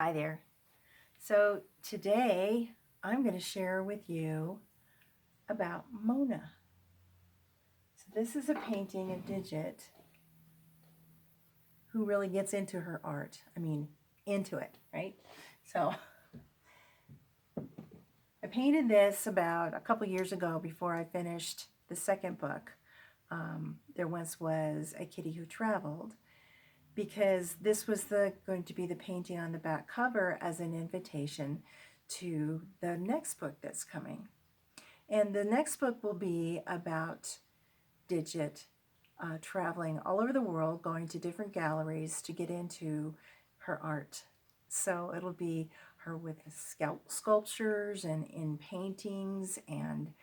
Hi there. So today I'm going to share with you about Mona. So this is a painting of Digit who really gets into her art. I mean, into it, right? So I painted this about a couple years ago before I finished the second book. There once was a kitty who traveled, because this was going to be the painting on the back cover as an invitation to the next book that's coming. And the next book will be about Digit traveling all over the world, going to different galleries to get into her art. So it'll be her with sculptures and in paintings and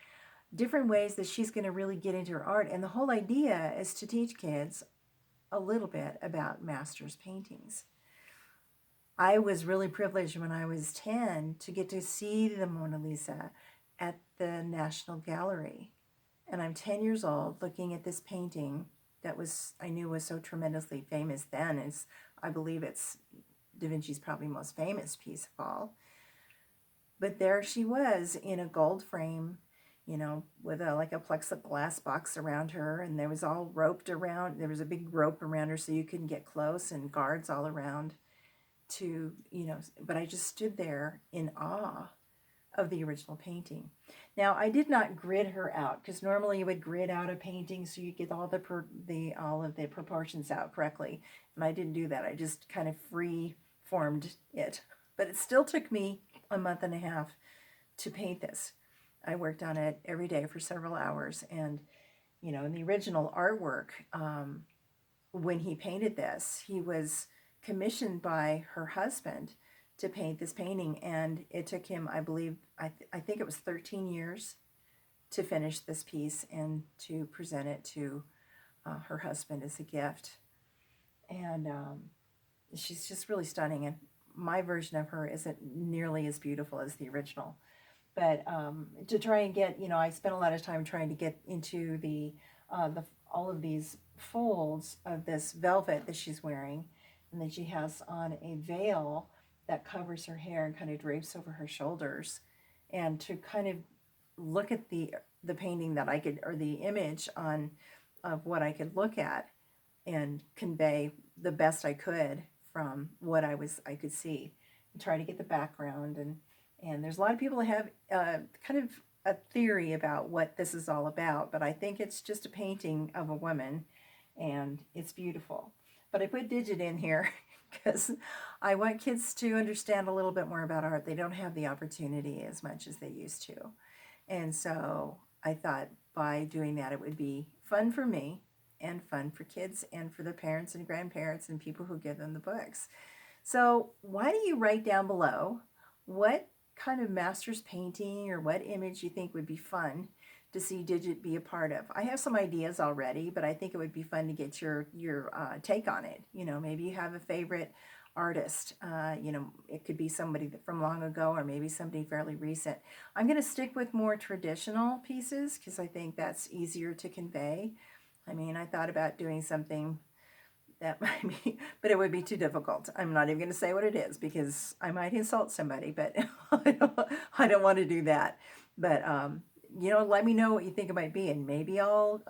different ways that she's going to really get into her art. And the whole idea is to teach kids a little bit about masters paintings. I was really privileged when I was 10 to get to see the Mona Lisa at the National Gallery. And I'm 10 years old looking at this painting that I knew was so tremendously famous then. I believe it's Da Vinci's probably most famous piece of all. But there she was in a gold frame, with like a plexiglass box around her, and there was all roped around. There was a big rope around her so you couldn't get close, and guards all around but I just stood there in awe of the original painting. Now, I did not grid her out, because normally you would grid out a painting so you get all of the proportions out correctly, and I didn't do that. I just kind of free formed it, but it still took me a month and a half to paint this. I worked on it every day for several hours, and in the original artwork, when he painted this, he was commissioned by her husband to paint this painting, and it took him, I believe, I think it was 13 years to finish this piece and to present it to her husband as a gift. And she's just really stunning, and my version of her isn't nearly as beautiful as the original. But to try and get, I spent a lot of time trying to get into the all of these folds of this velvet that she's wearing, and then she has on a veil that covers her hair and kind of drapes over her shoulders, and to kind of look at the painting that I could, or the image on of what I could look at and convey the best I could from what I could see, and try to get the background. And there's a lot of people that have kind of a theory about what this is all about, but I think it's just a painting of a woman, and it's beautiful. But I put Digit in here because I want kids to understand a little bit more about art. They don't have the opportunity as much as they used to. And so I thought by doing that, it would be fun for me and fun for kids and for their parents and grandparents and people who give them the books. So why don't you write down below what kind of master's painting or what image you think would be fun to see Digit be a part of. I have some ideas already, but I think it would be fun to get your take on it. Maybe you have a favorite artist. It could be somebody from long ago, or maybe somebody fairly recent. I'm going to stick with more traditional pieces because I think that's easier to convey. I mean, I thought about doing something that might be, but it would be too difficult. I'm not even going to say what it is because I might insult somebody, but I don't want to do that. But let me know what you think it might be, and maybe I'll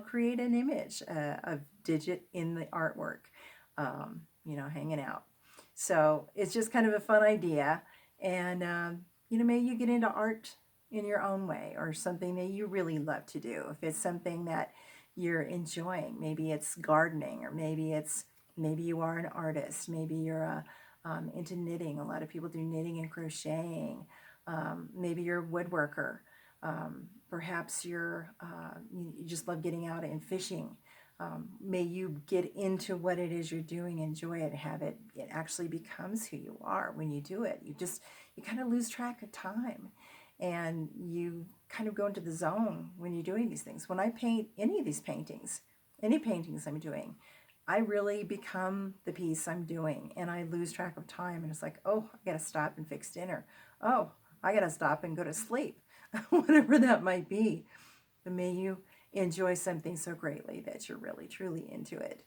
create an image of Digit in the artwork, hanging out. So it's just kind of a fun idea, and maybe you get into art in your own way, or something that you really love to do. If it's something that you're enjoying, maybe it's gardening, or maybe you are an artist, maybe you're into knitting. A lot of people do knitting and crocheting. Maybe you're a woodworker. Perhaps you just love getting out and fishing. May you get into what it is you're doing, enjoy it, it actually becomes who you are when you do it. You kind of lose track of time, and you kind of go into the zone when you're doing these things. When I paint any of these paintings, any paintings I'm doing, I really become the piece I'm doing, and I lose track of time, and it's like, oh, I gotta stop and fix dinner. Oh, I gotta stop and go to sleep. Whatever that might be. But may you enjoy something so greatly that you're really truly into it.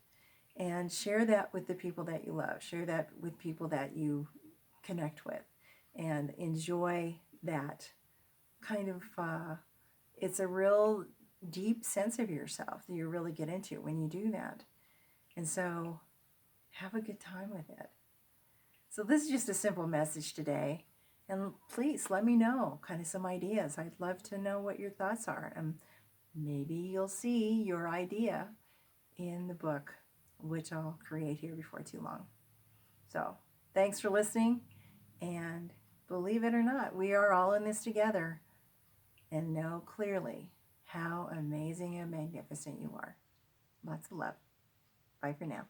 and share that with the people that you love. Share that with people that you connect with, and enjoy that kind of, it's a real deep sense of yourself that you really get into when you do that. And so have a good time with it. So this is just a simple message today. And please let me know kind of some ideas. I'd love to know what your thoughts are. And maybe you'll see your idea in the book, which I'll create here before too long. So thanks for listening. And believe it or not, we are all in this together. And know clearly how amazing and magnificent you are. Lots of love. Bye for now.